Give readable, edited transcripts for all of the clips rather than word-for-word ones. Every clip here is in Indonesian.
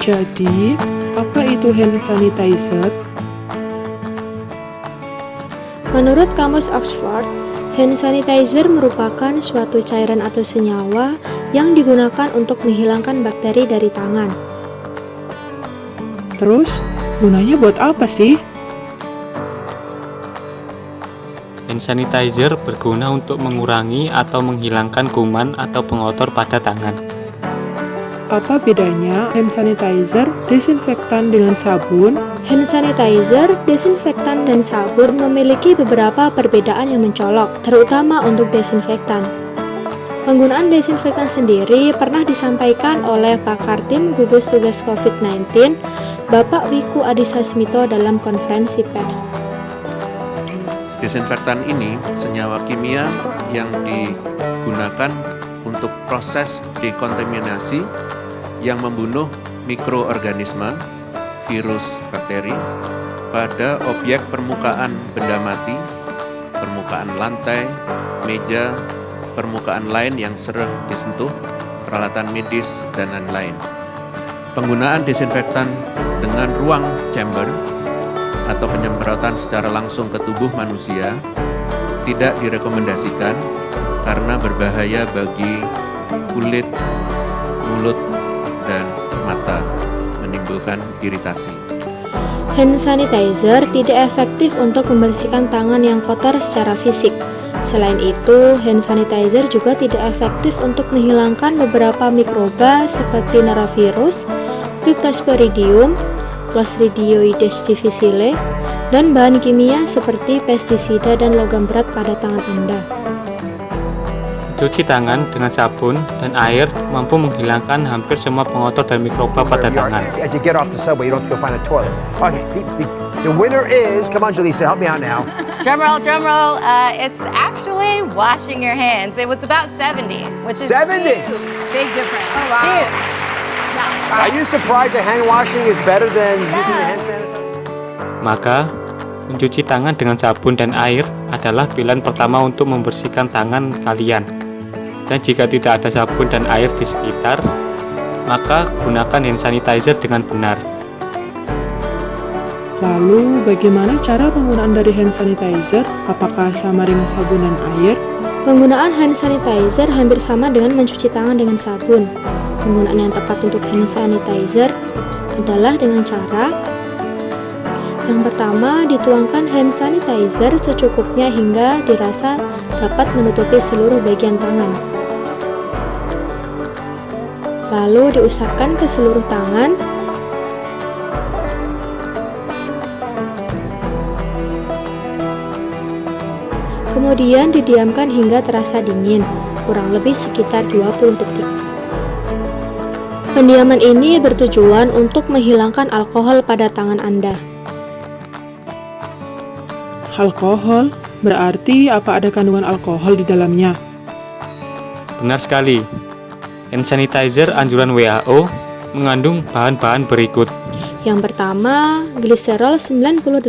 Jadi, apa itu hand sanitizer? Menurut Kamus Oxford, hand sanitizer merupakan suatu cairan atau senyawa yang digunakan untuk menghilangkan bakteri dari tangan. Terus, gunanya buat apa sih? Hand sanitizer berguna untuk mengurangi atau menghilangkan kuman atau pengotor pada tangan. Apa bedanya hand sanitizer, desinfektan dengan sabun? Hand sanitizer, desinfektan, dan sabun memiliki beberapa perbedaan yang mencolok, terutama untuk desinfektan. Penggunaan desinfektan sendiri pernah disampaikan oleh pakar tim gugus tugas COVID-19, Bapak Wiku Adhisa Smito dalam konferensi pers. Desinfektan ini senyawa kimia yang digunakan untuk proses dekontaminasi yang membunuh mikroorganisme, virus, bakteri pada objek permukaan benda mati, permukaan lantai, meja, permukaan lain yang sering disentuh, peralatan medis, dan lain-lain. Penggunaan desinfektan dengan ruang chamber atau penyemprotan secara langsung ke tubuh manusia tidak direkomendasikan karena berbahaya bagi kulit, mulut, dan mata, menimbulkan iritasi. Hand sanitizer tidak efektif untuk membersihkan tangan yang kotor secara fisik. Selain itu, hand sanitizer juga tidak efektif untuk menghilangkan beberapa mikroba seperti norovirus, Cryptosporidium, Clostridioides difficile, dan bahan kimia seperti pestisida dan logam berat pada tangan Anda. Cuci tangan dengan sabun dan air mampu menghilangkan hampir semua pengotor dan mikroba pada tangan. As you get off the subway, you don't have to go find a toilet. Okay, the winner is, come on, Jaleesa, help me out now. Drum roll, it's actually washing your hands. It was about 70, which is 70? huge. Big difference. Oh, wow. Huge. Yeah. Are you surprised that hand washing is better than using the hand sanitizer? Maka, mencuci tangan dengan sabun dan air adalah pilihan pertama untuk membersihkan tangan kalian. Dan jika tidak ada sabun dan air di sekitar, maka gunakan hand sanitizer dengan benar. Lalu, bagaimana cara penggunaan dari hand sanitizer? Apakah sama dengan sabun dan air? Penggunaan hand sanitizer hampir sama dengan mencuci tangan dengan sabun. Penggunaan yang tepat untuk hand sanitizer adalah dengan cara yang pertama, dituangkan hand sanitizer secukupnya hingga dirasa dapat menutupi seluruh bagian tangan. Lalu diusapkan ke seluruh tangan. Kemudian didiamkan hingga terasa dingin, kurang lebih sekitar 20 detik. Pendiaman ini bertujuan untuk menghilangkan alkohol pada tangan Anda. Alkohol? Berarti apa ada kandungan alkohol di dalamnya? Benar sekali. Hand sanitizer anjuran WHO mengandung bahan-bahan berikut. Yang pertama, gliserol 98%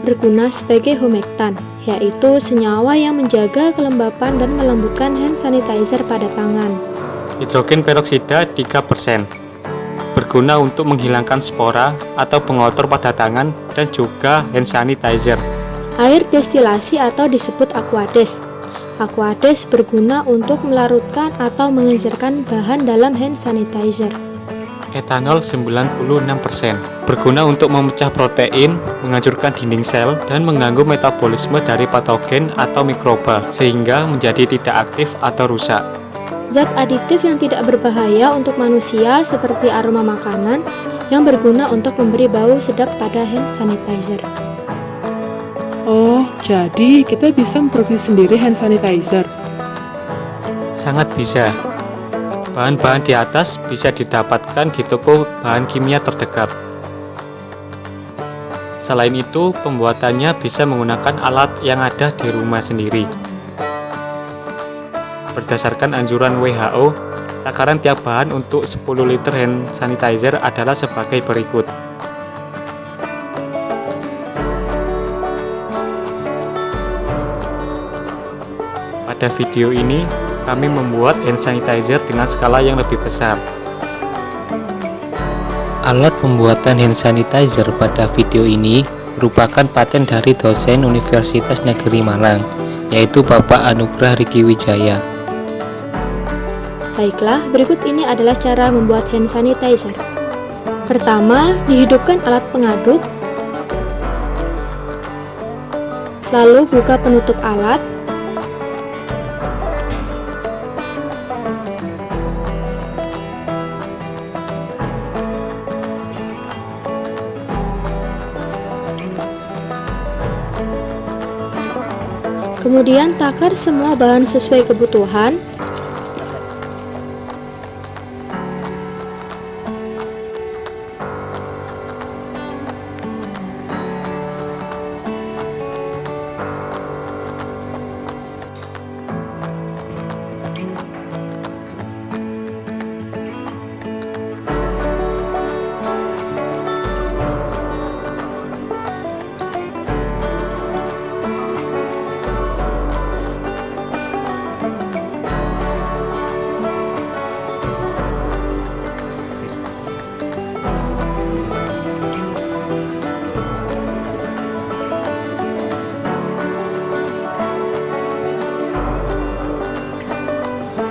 berguna sebagai humektan, yaitu senyawa yang menjaga kelembapan dan melembutkan hand sanitizer pada tangan. Hidrogen peroksida 3%. Berguna untuk menghilangkan spora atau pengotor pada tangan dan juga hand sanitizer. Air destilasi atau disebut Aquades. Aquades berguna untuk melarutkan atau mengencerkan bahan dalam hand sanitizer. Etanol 96%. Berguna untuk memecah protein, menghancurkan dinding sel, dan mengganggu metabolisme dari patogen atau mikroba, sehingga menjadi tidak aktif atau rusak. Zat aditif yang tidak berbahaya untuk manusia seperti aroma makanan yang berguna untuk memberi bau sedap pada hand sanitizer. Oh, jadi kita bisa memproduksi sendiri hand sanitizer. Sangat bisa. Bahan-bahan di atas bisa didapatkan di toko bahan kimia terdekat. Selain itu, pembuatannya bisa menggunakan alat yang ada di rumah sendiri. Berdasarkan anjuran WHO, takaran tiap bahan untuk 10 liter hand sanitizer adalah sebagai berikut. Pada video ini, kami membuat hand sanitizer dengan skala yang lebih besar. Alat pembuatan hand sanitizer pada video ini merupakan paten dari dosen Universitas Negeri Malang, yaitu Bapak Anugrah Riki Wijaya. Baiklah, berikut ini adalah cara membuat hand sanitizer. Pertama, dihidupkan alat pengaduk, lalu buka penutup alat, kemudian takar semua bahan sesuai kebutuhan.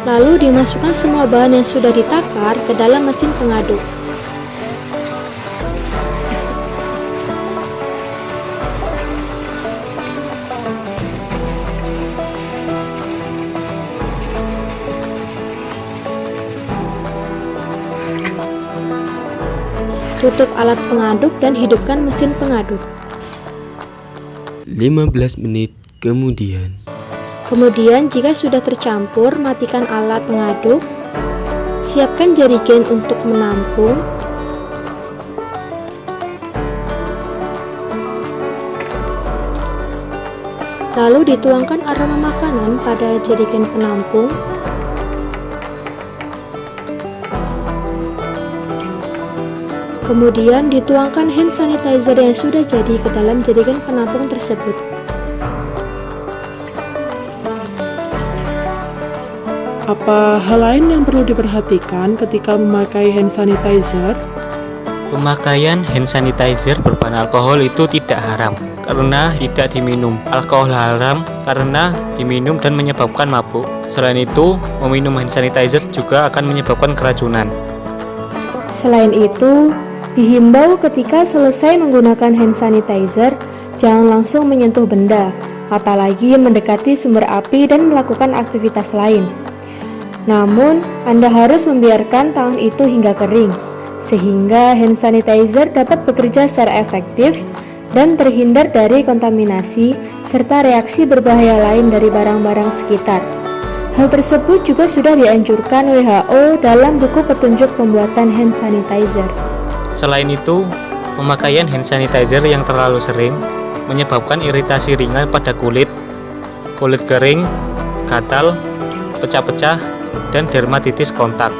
Lalu dimasukkan semua bahan yang sudah ditakar ke dalam mesin pengaduk. Tutup alat pengaduk dan hidupkan mesin pengaduk. 15 menit kemudian. Kemudian jika sudah tercampur, matikan alat pengaduk. Siapkan jerigen untuk menampung. Lalu dituangkan aroma makanan pada jerigen penampung. Kemudian dituangkan hand sanitizer yang sudah jadi ke dalam jerigen penampung tersebut. Apa hal lain yang perlu diperhatikan ketika memakai hand sanitizer? Pemakaian hand sanitizer berbahan alkohol itu tidak haram karena tidak diminum. Alkohol haram karena diminum dan menyebabkan mabuk. Selain itu, meminum hand sanitizer juga akan menyebabkan keracunan. Selain itu, dihimbau ketika selesai menggunakan hand sanitizer, jangan langsung menyentuh benda, apalagi mendekati sumber api dan melakukan aktivitas lain. Namun, Anda harus membiarkan tangan itu hingga kering, sehingga hand sanitizer dapat bekerja secara efektif dan terhindar dari kontaminasi serta reaksi berbahaya lain dari barang-barang sekitar. Hal tersebut juga sudah dianjurkan WHO dalam buku petunjuk pembuatan hand sanitizer. Selain itu, pemakaian hand sanitizer yang terlalu sering menyebabkan iritasi ringan pada kulit kering, gatal, pecah-pecah, dan dermatitis kontak.